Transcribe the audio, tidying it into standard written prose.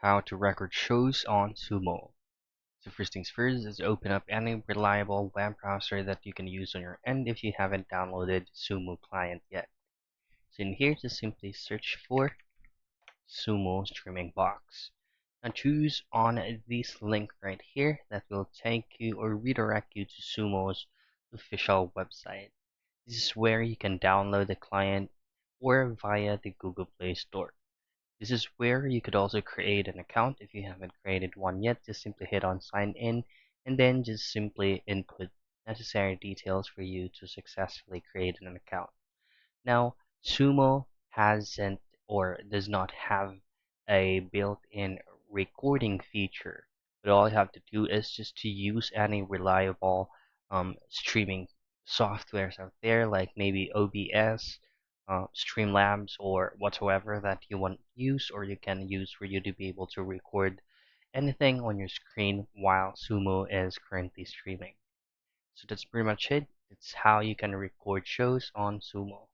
How to record shows on Xumo. So first things first is open up any reliable web browser that you can use on your end if you haven't downloaded Xumo client yet. So in here, just simply search for Xumo streaming box. Now choose on this link right here that will take you or redirect you to Xumo's official website. This is where you can download the client or via the Google Play Store. This is where you could also create an account if you haven't created one yet. Just simply hit on sign in and then just simply input necessary details for you to successfully create an account. Now, Sumo hasn't or does not have a built-in recording feature, but all you have to do is just to use any reliable streaming softwares out there, like maybe OBS, Streamlabs, or whatsoever that you want to use, or you can use for you to be able to record anything on your screen while Sumo is currently streaming. So that's pretty much it. It's how you can record shows on Sumo.